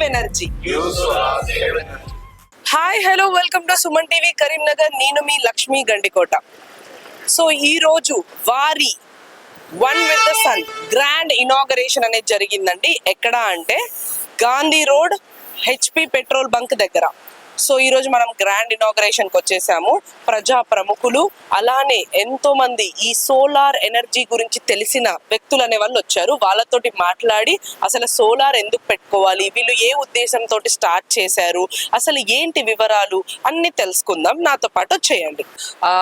Energy. Hi hello welcome to Suman TV Karimnagar. నేను మీ Lakshmi Gandikota. So ఈ రోజు వారి one with the sun grand inauguration అనేది జరిగిందండి. ఎక్కడ అంటే Gandhi road HP petrol bunk దగ్గర. సో ఈ రోజు మనం గ్రాండ్ ఇనాగరేషన్కి వచ్చేసాము. ప్రజా ప్రముఖులు అలానే ఎంతో మంది ఈ సోలార్ ఎనర్జీ గురించి తెలిసిన వ్యక్తులు అనే వాళ్ళు వచ్చారు. వాళ్ళతోటి మాట్లాడి అసలు సోలార్ ఎందుకు పెట్టుకోవాలి, వీళ్ళు ఏ ఉద్దేశంతో స్టార్ట్ చేశారు, అసలు ఏంటి వివరాలు అన్ని తెలుసుకుందాం. నాతో పాటు వచ్చేయండి.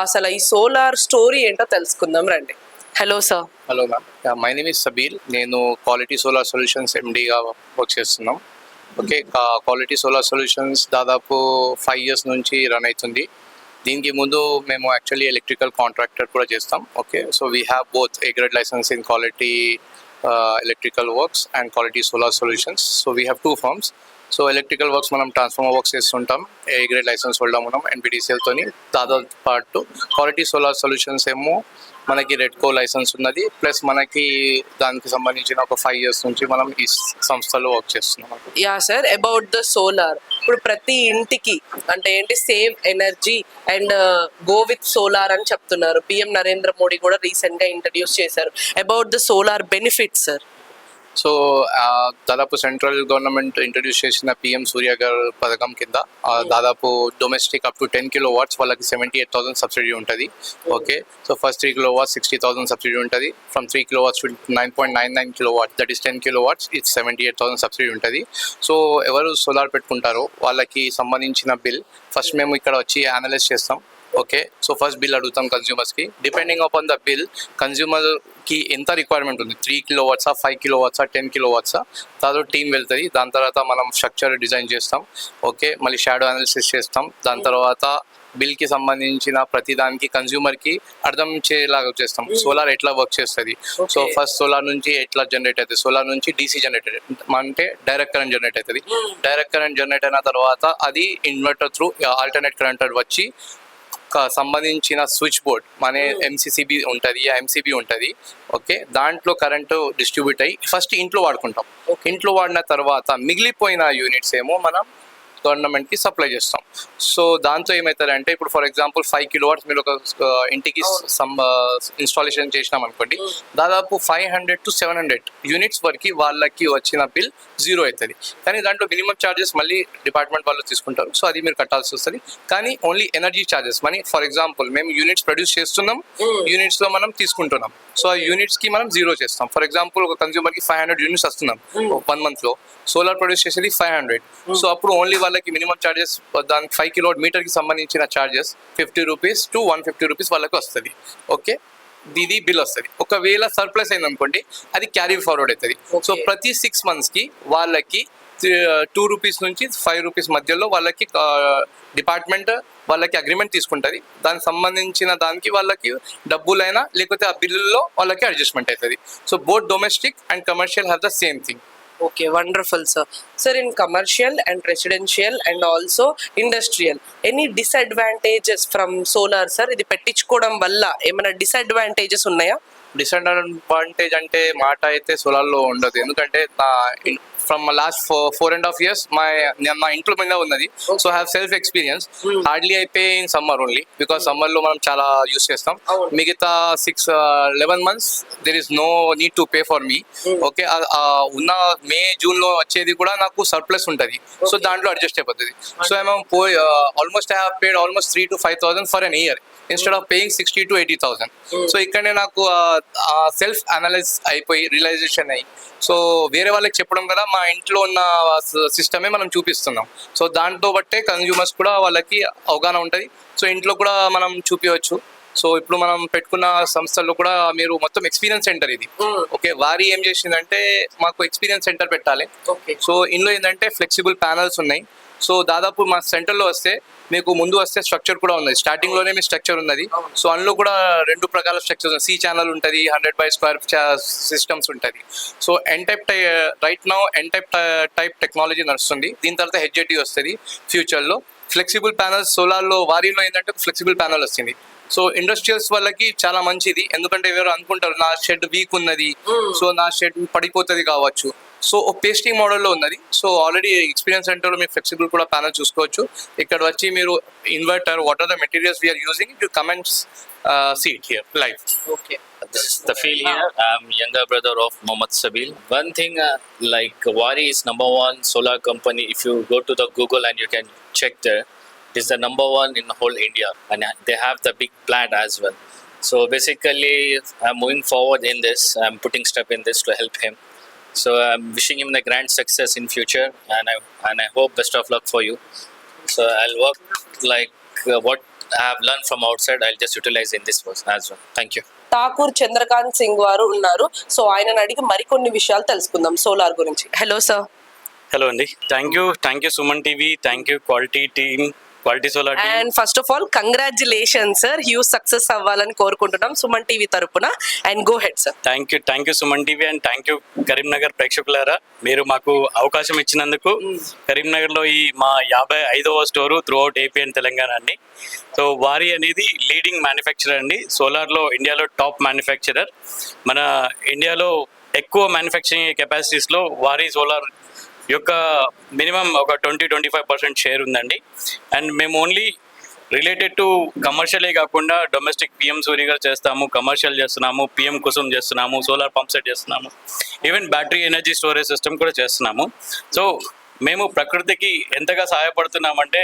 అసలు ఈ సోలార్ స్టోరీ ఏంటో తెలుసుకుందాం రండి. Hello sir. Hello ma'am, my name is Sabir. నేను క్వాలిటీ సోలార్ సొల్యూషన్స్ ఎండీగా వర్క్ చేస్తున్నాం. ఓకే, క్వాలిటీ సోలార్ సొల్యూషన్స్ దాదాపు 5 years నుంచి రన్ అవుతుంది. దీనికి ముందు మేము యాక్చువల్లీ ఎలక్ట్రికల్ కాంట్రాక్టర్ కూడా చేస్తాం. Okay, so we have both A grade license in quality electrical works and quality solar solutions. So we have 2 firms. So electrical works మనం transformer works చేస్తుంటాం, ఏ గ్రేడ్ లైసెన్స్ హోల్డర్ ఉన్నాం ఎన్పిడిసిఎల్తోని. దాదాపు పాటు quality solar solutions ఏమో మనకి REDCO licence ఉన్నది, plus మనకి దానికి సంబంధించిన ఒక 5 years నుంచి మనం ఈ సంస్థలో వర్క్ చేస్తున్నాం. Yeah sir, about the solar, ఇప్పుడు ప్రతి ఇంటికి అంటే ఏంటి save energy and go with solar అని చెప్తున్నారు. పిఎం నరేంద్ర మోడీ కూడా రీసెంట్ గా ఇంట్రడ్యూస్ చేశారు. About the solar benefits sir. So దాదాపు సెంట్రల్ గవర్నమెంట్ ఇంట్రడ్యూస్ చేసిన పిఎం సూర్య గారు పథకం కింద దాదాపు డొమెస్టిక్ అప్ టు 10 kilowatts వాళ్ళకి 78,000 సబ్సిడీ ఉంటుంది. Okay, so first 3 kilowatts 60,000 subsidy ఉంటుంది. From 3 kilowatts to 9.99 kilowatts, that is 10 kilowatts, ఇది 78,000 సబ్సిడీ ఉంటుంది. సో ఎవరు సోలార్ పెట్టుకుంటారో వాళ్ళకి సంబంధించిన బిల్ ఫస్ట్ మేము ఇక్కడ వచ్చి అనలైజ్ చేస్తాం. ఓకే, సో ఫస్ట్ బిల్ అడుగుతాం కన్జ్యూమర్స్కి. డిపెండింగ్ అపాన్ ద బిల్ కన్జ్యూమర్కి ఎంత రిక్వైర్మెంట్ ఉంది, 3 kilowatts, 5 kilowatts, 10 kilowatts, దాంతో టీం వెళ్తుంది. దాని తర్వాత మనం స్ట్రక్చర్ డిజైన్ చేస్తాం. ఓకే, మళ్ళీ షాడో అనాలిసిస్ చేస్తాం. దాని తర్వాత బిల్కి సంబంధించిన ప్రతి దానికి కన్జ్యూమర్కి అర్థం చేసేలాగా చేస్తాం సోలార్ ఎట్లా వర్క్ చేస్తుంది. సో ఫస్ట్ సోలార్ నుంచి ఎట్లా జనరేట్ అవుతుంది, సోలార్ నుంచి డీసీ జనరేట్ అంటే డైరెక్ట్ కరెంట్ జనరేట్ అవుతుంది. డైరెక్ట్ కరెంట్ జనరేట్ అయిన తర్వాత అది ఇన్వర్టర్ త్రూ ఆల్టర్నేట్ కరెంట్ వచ్చి సంబంధించిన స్విచ్ బోర్డ్ మన ఎంసీసీబీ ఉంటుంది, ఎంసీబీ ఉంటుంది. ఓకే, దాంట్లో కరెంటు డిస్ట్రిబ్యూట్ అయ్యి ఫస్ట్ ఇంట్లో వాడుకుంటాం. ఇంట్లో వాడిన తర్వాత మిగిలిపోయిన యూనిట్స్ ఏమో మనం గవర్నమెంట్కి సప్లై చేస్తాం. సో దాంతో ఏమవుతుందంటే ఇప్పుడు ఫర్ ఎగ్జాంపుల్ 5 kilowatts మీరు ఒక ఇంటికి ఇన్స్టాలేషన్ చేసినాం అనుకోండి, దాదాపు 500 to 700 యూనిట్స్ వరకు వాళ్ళకి వచ్చిన బిల్ 0 అవుతుంది. కానీ దాంట్లో మినిమం ఛార్జెస్ మళ్ళీ డిపార్ట్మెంట్ వాళ్ళు తీసుకుంటారు. సో అది మీరు కట్టాల్సి వస్తుంది. కానీ only energy charges money, for example మేము యూనిట్స్ ప్రొడ్యూస్ చేస్తున్నాం, యూనిట్స్లో మనం తీసుకుంటున్నాం. సో ఆ యూనిట్స్కి మనం 0 చేస్తాం. ఫర్ ఎగ్జాంపుల్ ఒక కన్జ్యూమర్కి 500 యూనిట్స్ వస్తున్నాం 1 monthలో, సోలార్ ప్రొడ్యూస్ చేసేది 500. సో అప్పుడు ఓన్లీ వాళ్ళకి మినిమం ఛార్జెస్ దానికి 5 kilowatt మీటర్కి సంబంధించిన ఛార్జెస్ 50 rupees to 150 rupees వాళ్ళకి వస్తుంది. ఓకే, ఇది బిల్ వస్తుంది. ఒకవేళ సర్ప్లస్ అయింది అనుకోండి, అది క్యారీ ఫార్వర్డ్ అవుతుంది. సో ప్రతి 6 monthsకి వాళ్ళకి 2 rupees నుంచి 5 rupees మధ్యలో వాళ్ళకి డిపార్ట్మెంట్ వాళ్ళకి అగ్రిమెంట్ తీసుకుంటుంది. దానికి సంబంధించిన దానికి వాళ్ళకి డబ్బులైనా లేకపోతే ఆ బిల్లులో వాళ్ళకి అడ్జస్ట్మెంట్ అవుతుంది. So both domestic and commercial have the same thing. Okay, wonderful sir. Sir, in commercial and residential and also industrial, any disadvantages from solar sir? ఇది పెట్టించుకోవడం వల్ల ఏమైనా డిసడ్వాంటేజెస్ ఉన్నాయా? డిసడ్వాంటేజ్ అంటే మాట అయితే సోలార్లో ఉండదు. ఎందుకంటే ఫ్రమ్ లాస్ట్ 4.5 years మా ఇంట్లో మీద ఉన్నది. So have self experience. Hardly అయిపోయి ఇన్ సమ్మర్ ఓన్లీ, బికాస్ సమ్మర్లో మనం చాలా యూస్ చేస్తాం. మిగతా 11 months there is no need to pay for me. Okay, ఉన్న మే జూన్లో వచ్చేది కూడా నాకు సర్ప్లస్ ఉంటుంది. సో దాంట్లో అడ్జస్ట్ అయిపోతుంది. So almost I have paid almost 3,000 to 5,000 for an year instead of paying 60,000 to 80,000. So ఇక్కడనే నాకు సెల్ఫ్ అనలైజ్ అయిపోయి రియలైజేషన్ అయ్యి, సో వేరే వాళ్ళకి చెప్పడం కదా మా ఇంట్లో ఉన్న సిస్టమే మనం చూపిస్తున్నాం. సో దాంట్లో బట్టే కన్జ్యూమర్స్ కూడా వాళ్ళకి అవగాహన ఉంటుంది. సో ఇంట్లో కూడా మనం చూపించవచ్చు. సో ఇప్పుడు మనం పెట్టుకున్న సంస్థల్లో కూడా మీరు మొత్తం ఎక్స్పీరియన్స్ సెంటర్ ఇది. ఓకే, వారి ఏం చేసిందంటే మాకు ఎక్స్పీరియన్స్ సెంటర్ పెట్టాలి. సో ఇందులో ఏంటంటే ఫ్లెక్సిబుల్ ప్యానల్స్ ఉన్నాయి. సో దాదాపు మా సెంటర్లో వస్తే మీకు ముందు వస్తే స్ట్రక్చర్ కూడా ఉన్నది, స్టార్టింగ్లోనే మీ స్ట్రక్చర్ ఉన్నది. సో అందులో కూడా 2 ప్రకార స్ట్రక్చర్స్, C ఛానల్ ఉంటుంది, 100 by square సిస్టమ్స్ ఉంటుంది. So right now type technology నడుస్తుంది. దీని తర్వాత HJT వస్తుంది ఫ్యూచర్లో. ఫ్లెక్సిబుల్ ప్యానల్స్ సోలార్లో వారిలో ఏంటంటే ఫ్లెక్సిబుల్ ప్యానల్ వస్తుంది. సో ఇండస్ట్రియల్స్ వాళ్ళకి చాలా మంచిది. ఎందుకంటే ఎవరు అనుకుంటారు నా షెడ్ వీక్ ఉన్నది, సో నా షెడ్ పడిపోతుంది కావచ్చు. సో పేస్టీ మోడల్లో ఉన్నది. సో ఆల్రెడీ ఎక్స్పీరియన్స్ సెంటర్లో మీరు ఫ్లెక్సిబుల్ కూడా ప్యానల్ చూసుకోవచ్చు. ఇక్కడ వచ్చి మీరు inverter, what are the materials we are using, you come and see it here live. Okay. This is Tafil here. I'm younger brother of Mohammad Sabil. One thing, like Wari is number one solar company. If you go to the Google and you can check there, it is the number one in the whole India, and they have the big plant as well. So basically, I'm moving forward in this. I'm putting step in this to help him. So I'm wishing him the grand success in future, and I hope best of luck for you. So I'll work like what I have learned from outside. I'll just utilize in this as well. Thank you. Thakur Chandrakant Singh వారు ఉన్నారు. So ఆయనను అడిగి మరికొన్ని విషయాలు తెలుసుకుందాం solar గురించి. Hello sir. Hello అండి, thank you Suman TV, thank you quality solar team. And first of all congratulations sir, huge success అవ్వాలని కోరుకుంటున్నాం సుమన్ టీవీ తరపున. And go ahead sir. Thank you Suman TV and thank you Karimnagar ప్రేక్షకులారా, మీరు మాకు అవకాశం ఇచ్చినందుకు. కరీంనగర్లో ఈ మా 55వ store throughout AP and Telangana అండి. సో వారి అనేది లీడింగ్ మ్యానుఫ్యాక్చరర్ అండి, సోలార్లో ఇండియాలో టాప్ మ్యానుఫ్యాక్చరర్. మన ఇండియాలో ఎక్కువ మ్యానుఫ్యాక్చరింగ్ కెపాసిటీస్లో వారి సోలార్ యొక్క మినిమం ఒక 20-25% షేర్ ఉందండి. అండ్ మేము ఓన్లీ రిలేటెడ్ టు కమర్షియలే కాకుండా డొమెస్టిక్ పిఎం సూర్య గారు చేస్తాము, కమర్షియల్ చేస్తున్నాము, పిఎం కుసుమ్ చేస్తున్నాము, సోలార్ పంప్ సెట్ చేస్తున్నాము, even battery energy storage system కూడా చేస్తున్నాము. సో మేము ప్రకృతికి ఎంతగా సహాయపడుతున్నామంటే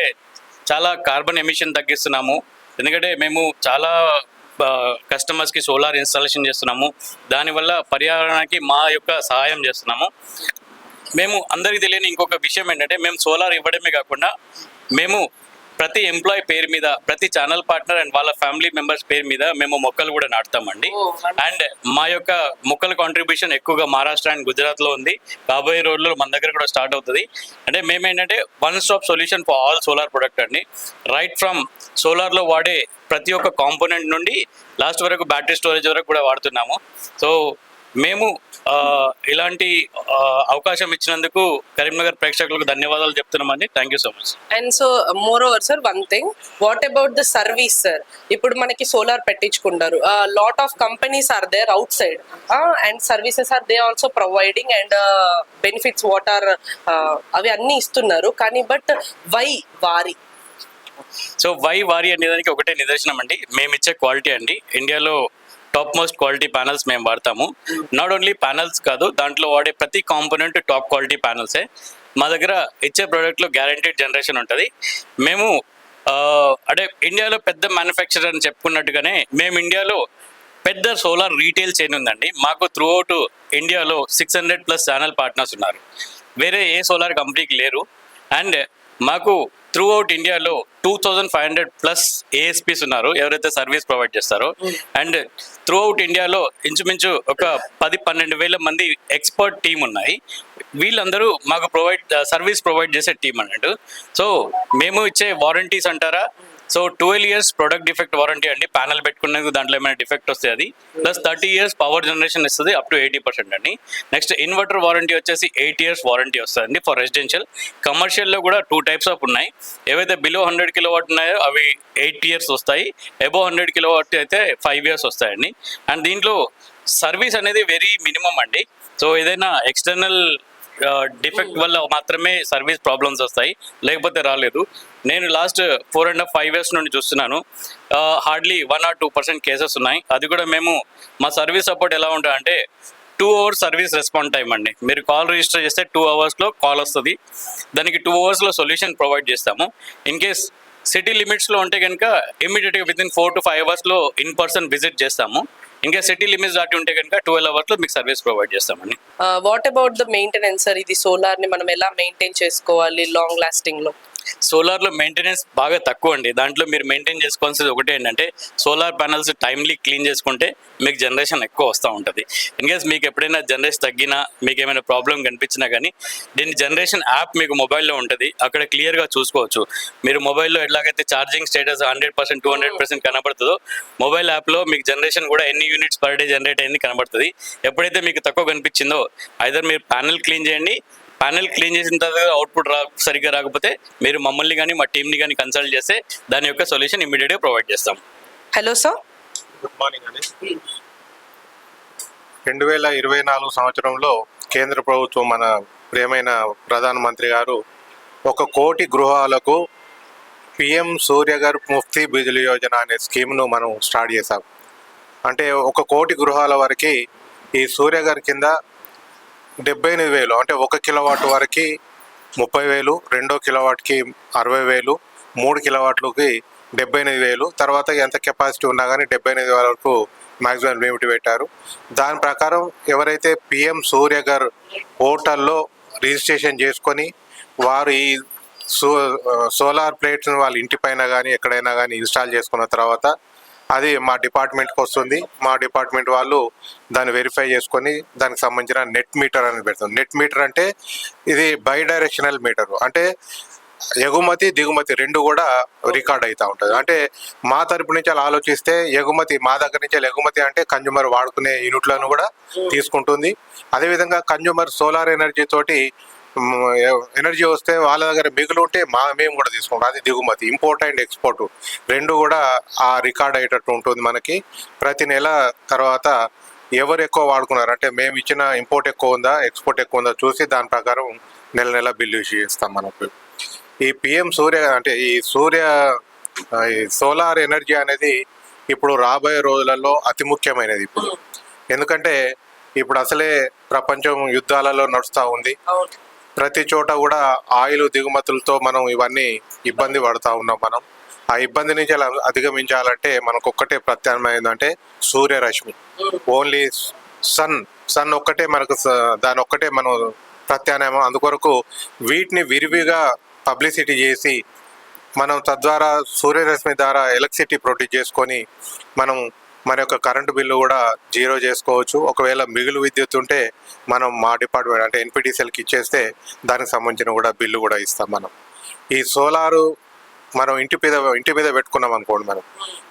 చాలా కార్బన్ ఎమిషన్ తగ్గిస్తున్నాము. ఎందుకంటే మేము చాలా కస్టమర్స్కి సోలార్ ఇన్స్టాలేషన్ చేస్తున్నాము, దానివల్ల పర్యావరణానికి మా యొక్క సహాయం చేస్తున్నాము. మేము అందరికీ తెలియని ఇంకొక విషయం ఏంటంటే, మేము సోలార్ ఇవ్వడమే కాకుండా మేము ప్రతి ఎంప్లాయీ పేరు మీద, ప్రతి ఛానల్ పార్ట్నర్ అండ్ వాళ్ళ ఫ్యామిలీ మెంబర్స్ పేరు మీద మేము మొక్కలు కూడా నాటుతామండి. అండ్ మా యొక్క మొక్కల కాంట్రిబ్యూషన్ ఎక్కువగా మహారాష్ట్ర అండ్ గుజరాత్లో ఉంది. రాబోయే రోజుల్లో మన దగ్గర కూడా స్టార్ట్ అవుతుంది. అంటే మేమేంటంటే one stop solution for all solar product అండి. రైట్ ఫ్రమ్ సోలార్లో వాడే ప్రతి ఒక్క కాంపోనెంట్ నుండి లాస్ట్ వరకు బ్యాటరీ స్టోరేజ్ వరకు కూడా వాడుతున్నాము. సో మేము ఇలాంటి అవకాశం ఇచ్చినందుకు కరీంనగర్ ప్రేక్షకులకు ధన్యవాదాలు చెప్తున్నామండి. Thank you so much. And so moreover sir, one thing, what about the service sir? ఇప్పుడు మనకి సోలార్ పెట్టించుకుంటారు, lot of companies are there outside, and services are they also providing, and benefits what are అవి అన్నీ ఇస్తున్నారు. కానీ but why వారి? So వారి అనేదానికి ఒకటే నిదర్శనం అండి, మేము ఇచ్చే క్వాలిటీ అండి. ఇండియాలో టాప్ మోస్ట్ క్వాలిటీ ప్యానల్స్ మేము వాడతాము. నాట్ ఓన్లీ ప్యానల్స్ కాదు, దాంట్లో వాడే ప్రతి కాంపోనెంట్ టాప్ క్వాలిటీ ప్యానల్సే. మా దగ్గర ఇచ్చే ప్రోడక్ట్లో గ్యారంటీడ్ జనరేషన్ ఉంటుంది. మేము అంటే ఇండియాలో పెద్ద మ్యానుఫ్యాక్చరర్ అని చెప్పుకున్నట్టుగానే మేము ఇండియాలో పెద్ద సోలార్ రీటైల్ చైన్ ఉందండి. మాకు త్రూ అవుట్ ఇండియాలో 600+ ఛానల్ పార్ట్నర్స్ ఉన్నారు, వేరే ఏ సోలార్ కంపెనీకి లేరు. అండ్ మాకు త్రూ అవుట్ ఇండియాలో 2500+ ఏఎస్పీస్ ఉన్నారు, ఎవరైతే సర్వీస్ ప్రొవైడ్ చేస్తారో. అండ్ త్రూ అవుట్ ఇండియాలో ఇంచుమించు ఒక 10-12 వేల మంది ఎక్స్పర్ట్ టీం ఉన్నాయి. వీళ్ళందరూ మాకు సర్వీస్ ప్రొవైడ్ చేసే టీం అన్నట్టు. సో మేము ఇచ్చే వారంటీస్ అంటారా, so 12 years product defect warranty అండి. ప్యానల్ పెట్టుకునేందుకు దాంట్లో ఏమైనా డిఫెక్ట్ వస్తే అది, ప్లస్ 30 years పవర్ జనరేషన్ ఇస్తుంది అప్ టు 80% అండి. నెక్స్ట్ ఇన్వర్టర్ వారంటీ వచ్చేసి 8 years వారంటీ వస్తుందండి ఫర్ రెసిడెన్షియల్. కమర్షియల్లో కూడా 2 types ఆఫ్ ఉన్నాయి. ఏవైతే బిలో 100 kilowatt ఉన్నాయో అవి 8 years వస్తాయి, అబోవ్ 100 kilowatt అయితే 5 years వస్తాయండి. అండ్ దీంట్లో సర్వీస్ అనేది వెరీ మినిమం అండి. సో ఏదైనా ఎక్స్టర్నల్ డిఫెక్ట్ వల్ల మాత్రమే సర్వీస్ ప్రాబ్లమ్స్ వస్తాయి, లేకపోతే రాలేదు. నేను లాస్ట్ 4.5 years నుండి చూస్తున్నాను, హార్డ్లీ 1 or 2% కేసెస్ ఉన్నాయి. అది కూడా మేము మా సర్వీస్ సపోర్ట్ ఎలా ఉంటుందంటే 2 hours సర్వీస్ రెస్పాండ్ టైం అండి. మీరు కాల్ రిజిస్టర్ చేస్తే 2 hours కాల్ వస్తుంది, దానికి 2 hours సొల్యూషన్ ప్రొవైడ్ చేస్తాము. ఇన్ కేస్ సిటీ లిమిట్స్లో ఉంటే కనుక ఇమీడియట్గా within 4 to 5 hours in person visit చేస్తాము. ఇంకా సిటీ లిమిట్స్ దాటి ఉంటే కనుక 12 hours మీకు సర్వీస్ ప్రొవైడ్ చేస్తామండి. What about the maintenance sir? ఇది సోలార్ ని మనం ఎలా మెయింటైన్ చేసుకోవాలి లాంగ్ లాస్టింగ్ లో? సోలార్లో మెయింటెనెన్స్ బాగా తక్కువ అండి. దాంట్లో మీరు మెయింటైన్ చేసుకోవాల్సింది ఒకటే ఏంటంటే, సోలార్ ప్యానల్స్ టైమ్లీ క్లీన్ చేసుకుంటే మీకు జనరేషన్ ఎక్కువ వస్తూ ఉంటుంది. ఇన్ కేస్ మీకు ఎప్పుడైనా జనరేషన్ తగ్గినా, మీకు ఏమైనా ప్రాబ్లం కనిపించినా కానీ దీని జనరేషన్ యాప్ మీకు మొబైల్లో ఉంటుంది, అక్కడ క్లియర్గా చూసుకోవచ్చు. మీరు మొబైల్లో ఎట్లాగైతే ఛార్జింగ్ స్టేటస్ 100%, 200% కనబడుతుందో, మొబైల్ యాప్లో మీకు జనరేషన్ కూడా ఎన్ని యూనిట్స్ పర్ డే జనరేట్ అయింది కనబడుతుంది. ఎప్పుడైతే మీకు తక్కువ కనిపించిందో ఐదర్ మీరు ప్యానల్ క్లీన్ చేయండి, ప్యానెల్ క్లీన్ చేసిన తర్వాత అవుట్పుట్ సరిగ్గా రాకపోతే మీరు మమ్మల్ని కానీ మా టీమ్ని కానీ కన్సల్ట్ చేస్తే దాని యొక్క సొల్యూషన్ ఇమీడియట్గా ప్రొవైడ్ చేస్తాం. Hello sir. గుడ్ మార్నింగ్ అండి. 2024 సంవత్సరంలో కేంద్ర ప్రభుత్వం మన ప్రియమైన ప్రధానమంత్రి గారు 1 కోటి గృహాలకు పిఎం సూర్యఘర్ ముఫ్తీ బిజిలీ యోజన అనే స్కీమ్ను మనం స్టార్ట్ చేశాం. అంటే 1 కోటి గృహాల వరకు ఈ సూర్యఘర్ కింద 78,000 అంటే 1 కిలోవాట్ వరకు 30,000, 2 కిలోవాట్కి 60,000, 3 కిలోవాట్లకి 78,000, తర్వాత ఎంత కెపాసిటీ ఉన్నా కానీ 78,000 వరకు మ్యాక్సిమం లిమిట్ పెట్టారు. దాని ప్రకారం ఎవరైతే పిఎం సూర్యఘర్ పోర్టల్లో రిజిస్ట్రేషన్ చేసుకొని వారు ఈ సోలార్ ప్లేట్స్ని వాళ్ళ ఇంటిపైన కానీ ఎక్కడైనా కానీ ఇన్స్టాల్ చేసుకున్న తర్వాత అది మా డిపార్ట్మెంట్కి వస్తుంది. మా డిపార్ట్మెంట్ వాళ్ళు దాన్ని వెరిఫై చేసుకొని దానికి సంబంధించిన నెట్ మీటర్ అనేది పెడతాం. నెట్ మీటర్ అంటే ఇది బై డైరెక్షనల్ మీటర్, అంటే ఎగుమతి దిగుమతి 2 కూడా రికార్డ్ అవుతూ ఉంటుంది. అంటే మా తరపు నుంచి అలా ఆలోచిస్తే ఎగుమతి మా దగ్గర నుంచి ఎగుమతి అంటే కన్జ్యూమర్ వాడుకునే యూనిట్లను కూడా తీసుకుంటుంది. అదేవిధంగా కన్జ్యూమర్ సోలార్ ఎనర్జీ తోటి ఎనర్జీ వస్తే వాళ్ళ దగ్గర మిగులు ఉంటే మేము కూడా తీసుకుంటాం. అది దిగుమతి. ఇంపోర్ట్ అండ్ ఎక్స్పోర్ట్ 2 కూడా ఆ రికార్డ్ అయ్యేటట్టు ఉంటుంది. మనకి ప్రతి నెల తర్వాత ఎవరు ఎక్కువ వాడుకున్నారు అంటే మేము ఇచ్చిన ఇంపోర్ట్ ఎక్కువ ఉందా ఎక్స్పోర్ట్ ఎక్కువ ఉందా చూసి దాని ప్రకారం నెల బిల్లు ఇష్యూ చేస్తాం. మనకు ఈ పిఎం సూర్య అంటే ఈ సోలార్ ఎనర్జీ అనేది ఇప్పుడు రాబోయే రోజులలో అతి ముఖ్యమైనది. ఎందుకంటే ఇప్పుడు అసలే ప్రపంచం యుద్ధాలలో నడుస్తూ ఉంది. ప్రతి చోట కూడా ఆయిల్ దిగుమతులతో మనం ఇవన్నీ ఇబ్బంది పడుతూ ఉన్నాం. మనం ఆ ఇబ్బంది నుంచి అలా అధిగమించాలంటే మనకు ఒక్కటే ప్రత్యామ్నాయం ఏంటంటే సూర్యరశ్మి. ఓన్లీ సన్ ఒక్కటే మనకు, దాని ఒక్కటే మనం ప్రత్యామ్నాయం. అందుకొరకు వీటిని విరివిగా పబ్లిసిటీ చేసి మనం తద్వారా సూర్యరశ్మి ద్వారా ఎలక్ట్రిసిటీ ప్రొడ్యూస్ చేసుకొని మనం మన యొక్క కరెంటు బిల్లు కూడా 0 చేసుకోవచ్చు. ఒకవేళ మిగులు విద్యుత్ ఉంటే మనం మా డిపార్ట్మెంట్ అంటే ఎన్పిటిసిఎల్కి ఇచ్చేస్తే దానికి సంబంధించిన కూడా బిల్లు కూడా ఇస్తాం. మనం ఈ సోలారు మనం ఇంటి మీద పెట్టుకున్నాం అనుకోండి. మనం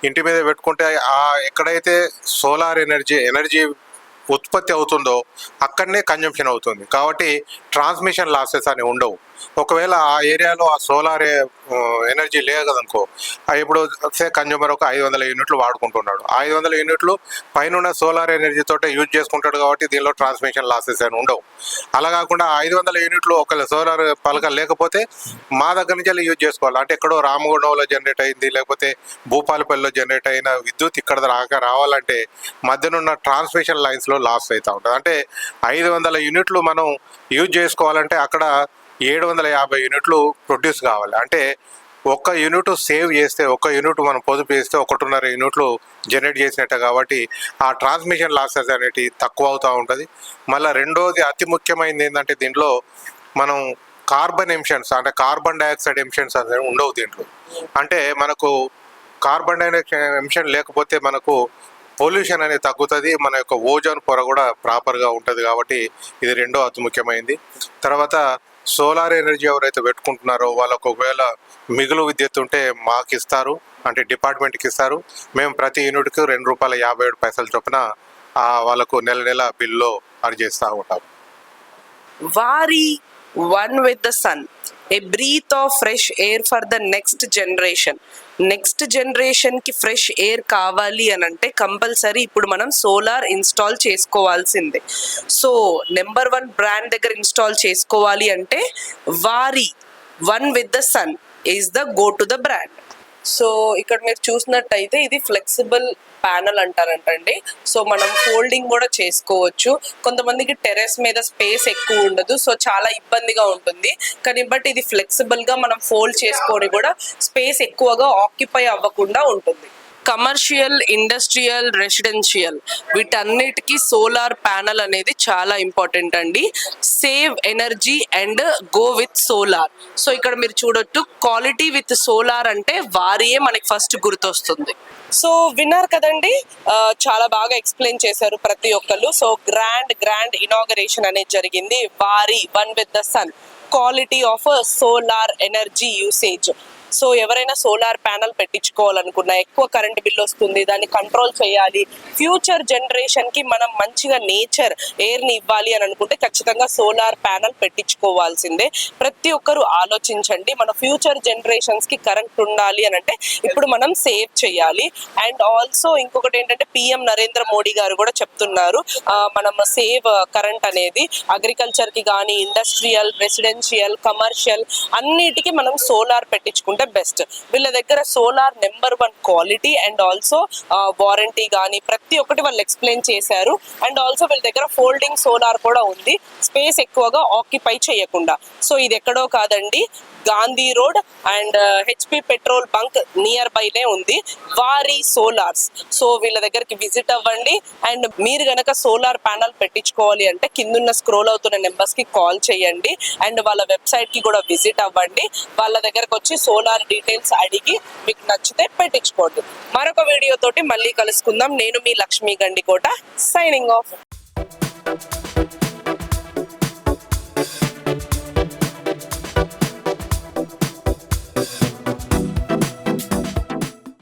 ఇంటి మీద పెట్టుకుంటే ఎక్కడైతే సోలార్ ఎనర్జీ ఉత్పత్తి అవుతుందో అక్కడనే కన్జంప్షన్ అవుతుంది. కాబట్టి ట్రాన్స్మిషన్ లాసెస్ అని ఉండవు. ఒకవేళ ఆ ఏరియాలో ఆ సోలార్ ఎనర్జీ లేదు కదనుకో, ఇప్పుడు కన్జ్యూమర్ ఒక 500 యూనిట్లు వాడుకుంటున్నాడు. 500 యూనిట్లు పైన సోలార్ ఎనర్జీతో యూజ్ చేసుకుంటాడు. కాబట్టి దీనిలో ట్రాన్స్మిషన్ లాసెస్ అని ఉండవు. అలా కాకుండా 500 యూనిట్లు ఒకవేళ సోలార్ పలక లేకపోతే మా దగ్గర నుంచి యూజ్ చేసుకోవాలి. అంటే ఎక్కడో రామగుండంలో జనరేట్ అయింది లేకపోతే భూపాలపల్లిలో జనరేట్ అయిన విద్యుత్ ఇక్కడ రావాలంటే మధ్యనున్న ట్రాన్స్మిషన్ లైన్స్లో లాస్ అవుతూ ఉంటుంది. అంటే 500 యూనిట్లు మనం యూజ్ చేసుకోవాలంటే అక్కడ 750 యూనిట్లు ప్రొడ్యూస్ కావాలి. అంటే 1 యూనిట్ సేవ్ చేస్తే 1 యూనిట్ మనం పొదుపు చేస్తే 1.5 యూనిట్లు జనరేట్ చేసినట్టే. కాబట్టి ఆ ట్రాన్స్మిషన్ లాసెస్ అనేవి తక్కువ అవుతూ ఉంటుంది. మళ్ళీ రెండోది అతి ముఖ్యమైనది ఏంటంటే దీంట్లో మనం కార్బన్ ఎమిషన్స్ అంటే కార్బన్ డైఆక్సైడ్ ఎమిషన్స్ అనేవి ఉండవు దీంట్లో. అంటే మనకు కార్బన్ డైఆక్సైడ్ ఎమిషన్ లేకపోతే మనకు పొల్యూషన్ అనేది తగ్గుతుంది. మన యొక్క ఓజోన్ పొర కూడా ప్రాపర్గా ఉంటుంది. కాబట్టి ఇది రెండో అతి ముఖ్యమైనది. తర్వాత సోలార్ ఎనర్జీ ఎవరైతే పెట్టుకుంటున్నారో వాళ్ళకు ఒకవేళ మిగులు విద్యుత్ ఉంటే మాకు ఇస్తారు, అంటే డిపార్ట్మెంట్కి ఇస్తారు. మేము ప్రతి యూనిట్కి ₹2.57 చొప్పున వాళ్ళకు నెల బిల్లో చేస్తూ ఉంటాం. Waaree one with the sun, a breath of fresh air for the next జనరేషన్కి ఫ్రెష్ ఎయిర్ కావాలి అని అంటే కంపల్సరీ ఇప్పుడు మనం సోలార్ ఇన్స్టాల్ చేసుకోవాల్సిందే. సో నెంబర్ 1 బ్రాండ్ దగ్గర ఇన్స్టాల్ చేసుకోవాలి అంటే Waaree one with the sun is the go to the brand. So ఇక్కడ మీరు చూసినట్టయితే ఇది ఫ్లెక్సిబుల్ ప్యానల్ అంటారంటండి. సో మనం ఫోల్డింగ్ కూడా చేసుకోవచ్చు. కొంతమందికి టెర్రస్ మీద స్పేస్ ఎక్కువ ఉండదు, సో చాలా ఇబ్బందిగా ఉంటుంది. కానీ బట్ ఇది ఫ్లెక్సిబుల్గా మనం ఫోల్డ్ చేసుకొని కూడా స్పేస్ ఎక్కువగా ఆక్యుపై అవ్వకుండా ఉంటుంది. కమర్షియల్, ఇండస్ట్రియల్, రెసిడెన్షియల్ వీటన్నిటికీ సోలార్ ప్యానల్ అనేది చాలా ఇంపార్టెంట్ అండి. Save energy and go with solar. So ఇక్కడ మీరు చూడొచ్చు, క్వాలిటీ విత్ సోలార్ అంటే వారియే మనకి ఫస్ట్ గుర్తొస్తుంది. సో విన్నారు కదండి, చాలా బాగా ఎక్స్ప్లెయిన్ చేశారు ప్రతి ఒక్కళ్ళు. సో గ్రాండ్ ఇనాగరేషన్ అనేది జరిగింది. Waaree one with the sun, quality of solar energy usage. So ఎవరైనా సోలార్ ప్యానల్ పెట్టించుకోవాలనుకున్నా, ఎక్కువ కరెంట్ బిల్ వస్తుంది, దాన్ని కంట్రోల్ చేయాలి, ఫ్యూచర్ జనరేషన్ కి మనం మంచిగా నేచర్ ఎయిర్ ని ఇవ్వాలి అని అనుకుంటే ఖచ్చితంగా సోలార్ ప్యానల్ పెట్టించుకోవాల్సిందే. ప్రతి ఒక్కరు ఆలోచించండి, మన ఫ్యూచర్ జనరేషన్స్ కి కరెంట్ ఉండాలి అని అంటే ఇప్పుడు మనం సేవ్ చేయాలి. అండ్ ఆల్సో ఇంకొకటి ఏంటంటే పిఎం నరేంద్ర మోడీ గారు కూడా చెప్తున్నారు, మనం సేవ్ కరెంట్ అనేది అగ్రికల్చర్ కి కానీ, ఇండస్ట్రియల్, రెసిడెన్షియల్, కమర్షియల్ అన్నిటికీ మనం సోలార్ పెట్టించుకుంటే బెస్ట్. వీళ్ళ దగ్గర solar number 1 quality and also warranty కానీ ప్రతి ఒక్కటి వాళ్ళు ఎక్స్ప్లెయిన్ చేశారు. అండ్ ఆల్సో వీళ్ళ దగ్గర ఫోల్డింగ్ సోలార్ కూడా ఉంది, స్పేస్ ఎక్కువగా ఆక్యుపై చేయకుండా. సో ఇది ఎక్కడో కాదండి, Gandhi road and HP petrol bunk near బైనే ఉంది, వారి సోలార్స్. సో వీళ్ళ దగ్గరికి విజిట్ అవ్వండి. అండ్ మీరు గనక సోలార్ ప్యానల్ పెట్టించుకోవాలి అంటే కిందున్న స్క్రోల్ అవుతున్న నెంబర్స్ కి కాల్ చేయండి. అండ్ వాళ్ళ వెబ్సైట్ కి కూడా విజిట్ అవ్వండి. వాళ్ళ దగ్గరకు వచ్చి సోలార్ డీటెయిల్స్ అడిగి మీకు నచ్చితే పెట్టించుకోండి. మరొక వీడియో తోటి మళ్ళీ కలుసుకుందాం. నేను మీ లక్ష్మీ గండికోట, సైనింగ్ ఆఫ్.